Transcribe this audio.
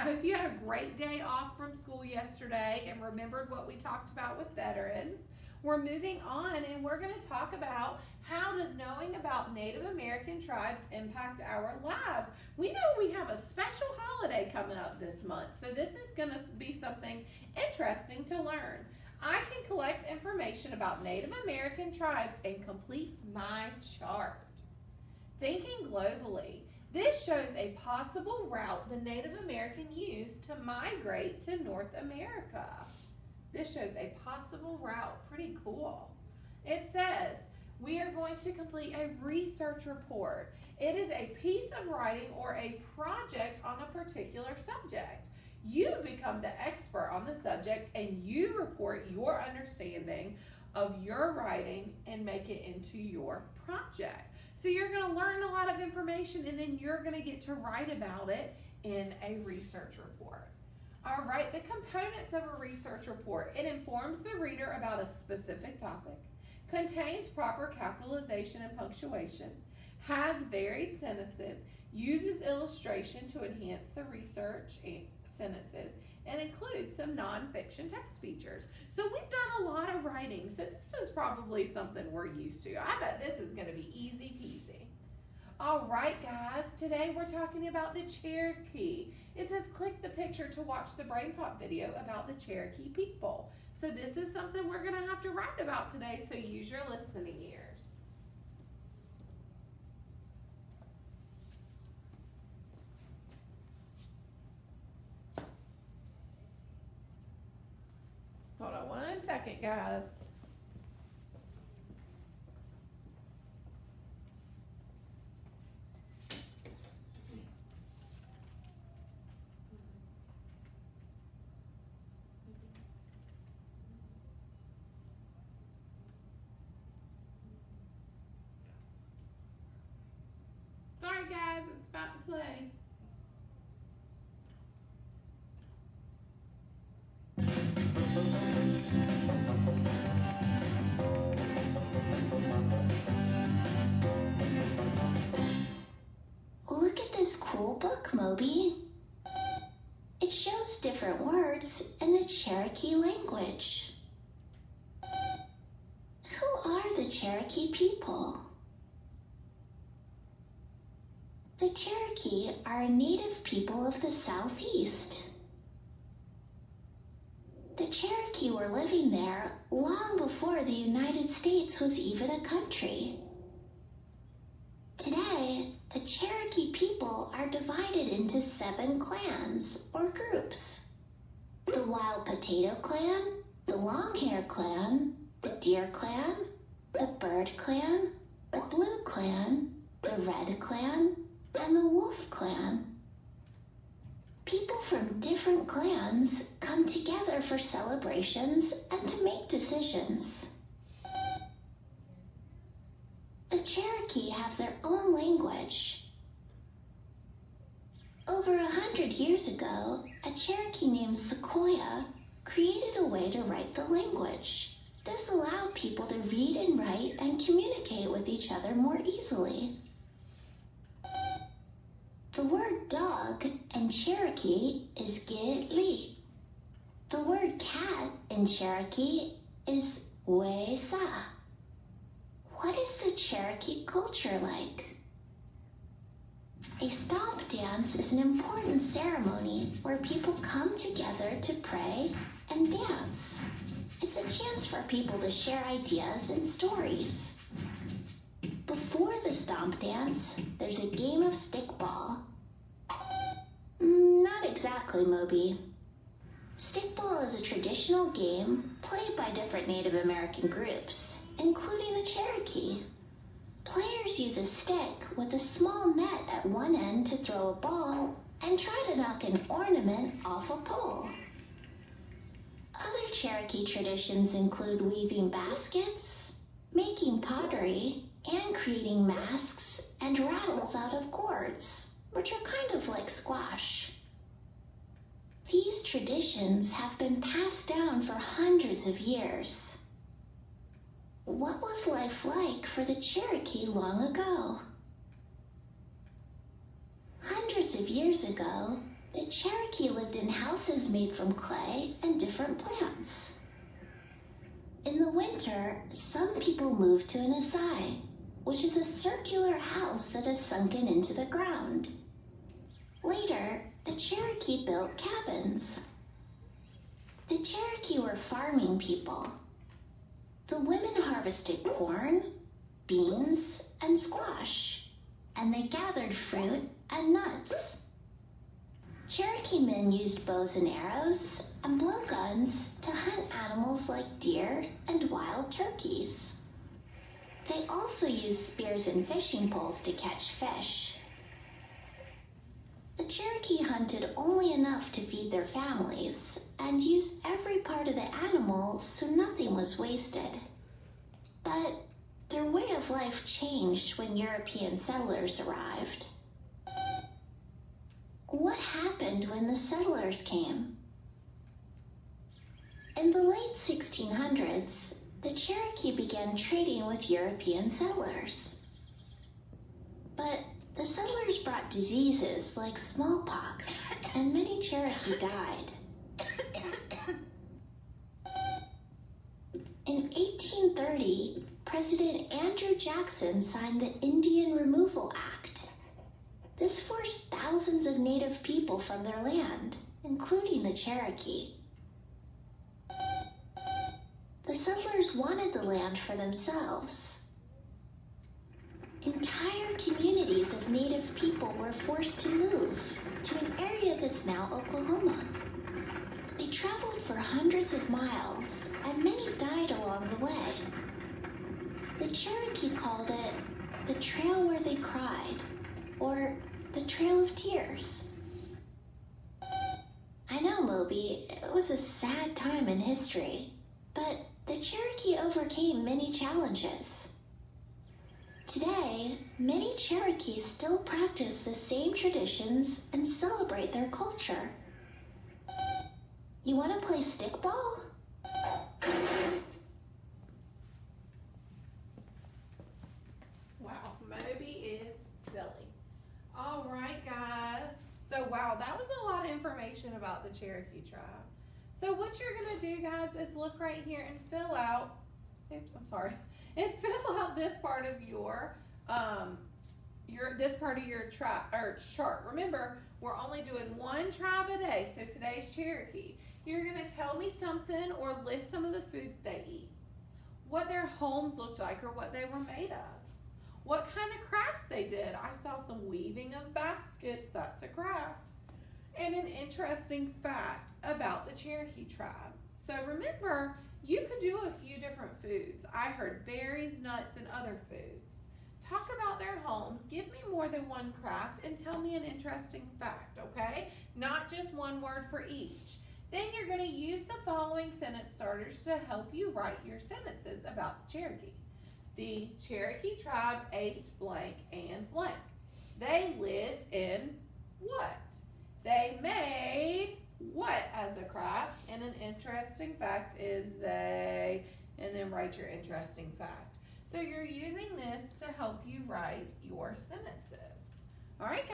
hope you had a great day off from school yesterday and remembered what we talked about with veterans. We're moving on and we're going to talk about how does knowing about Native American tribes impact our lives. We know we have a special holiday coming up this month, so this is going to be something interesting to learn. I can collect information about Native American tribes and complete my chart. Thinking globally. This shows a possible route the Native American used to migrate to North America. This shows a possible route. Pretty cool. It says, we are going to complete a research report. It is a piece of writing or a project on a particular subject. You become the expert on the subject and you report your understanding of your writing and make it into your project. So you're going to learn a lot of information and then you're going to get to write about it in a research report. All right, the components of a research report. It informs the reader about a specific topic, contains proper capitalization and punctuation, has varied sentences, uses illustration to enhance the research sentences, and includes some nonfiction text features. So we've done a lot of writing, so this is probably something we're used to. I bet this is going to be easy peasy. All right, guys, today we're talking about the Cherokee. It says click the picture to watch the Brain Pop video about the Cherokee people. So this is something we're going to have to write about today, so use your listening ears. Hold on 1 second, guys. Sorry, guys, it's about to play. Look at this cool book, Moby. It shows different words in the Cherokee language. Who are the Cherokee people? The Cherokee are a native people of the Southeast. The Cherokee were living there long before the United States was even a country. Today, the Cherokee people are divided into 7 clans or groups. The Wild Potato Clan, the Longhair Clan, the Deer Clan, the Bird Clan, the Blue Clan, the Red Clan, and the Wolf Clan. People from different clans come together for celebrations and to make decisions. The Cherokee have their own language. Over 100 years ago, a Cherokee named Sequoyah created a way to write the language. This allowed people to read and write and communicate with each other more easily. The word dog in Cherokee is Gitli. The word cat in Cherokee is Wesa. What is the Cherokee culture like? A stomp dance is an important ceremony where people come together to pray and dance. It's a chance for people to share ideas and stories. Before the stomp dance, there's a game of stickball. Not exactly, Moby. Stickball is a traditional game played by different Native American groups, including the Cherokee. Players use a stick with a small net at one end to throw a ball and try to knock an ornament off a pole. Other Cherokee traditions include weaving baskets, making pottery, and creating masks and rattles out of gourds, which are kind of like squash. These traditions have been passed down for hundreds of years. What was life like for the Cherokee long ago? Hundreds of years ago, The Cherokee lived in houses made from clay and different plants. In the winter, some people moved to an asai, which is a circular house that is sunken into the ground. Later, the Cherokee built cabins. The Cherokee were farming people. The women harvested corn, beans, and squash, and they gathered fruit and nuts. Cherokee men used bows and arrows and blowguns to hunt animals like deer and wild turkeys. They also used spears and fishing poles to catch fish. The Cherokee hunted only enough to feed their families and used every part of the animal so nothing was wasted. But their way of life changed when European settlers arrived. What happened when the settlers came? In the late 1600s, the Cherokee began trading with European settlers. But the settlers brought diseases like smallpox, and many Cherokee died. In 1830, President Andrew Jackson signed the Indian Removal Act. This forced thousands of native people from their land, including the Cherokee. The settlers wanted the land for themselves. Entire communities of native people were forced to move to an area that's now Oklahoma. They traveled for hundreds of miles, and many died along the way. The Cherokee called it the trail where they cried, or the Trail of Tears. I know, Moby, it was a sad time in history, but the Cherokee overcame many challenges. Today, many Cherokees still practice the same traditions and celebrate their culture. You want to play stickball? Wow, Moby is silly. All right, guys. So, wow, that was a lot of information about the Cherokee tribe. So what you're going to do, guys, is look right here and fill out, and fill out this part of your tribe or chart. Remember, we're only doing one tribe a day, so today's Cherokee. You're going to tell me something or list some of the foods they eat, what their homes looked like or what they were made of, what kind of crafts they did. I saw some weaving of baskets, that's a craft, and an interesting fact about the Cherokee tribe. So remember, you could do a few different foods. I heard berries, nuts, and other foods. Talk about their homes, give me more than one craft, and tell me an interesting fact, okay? Not just one word for each. Then you're going to use the following sentence starters to help you write your sentences about the Cherokee. The Cherokee tribe ate blank and blank. They lived in what? They made what as a craft? And an interesting fact is they, and then write your interesting fact. So you're using this to help you write your sentences. All right, guys.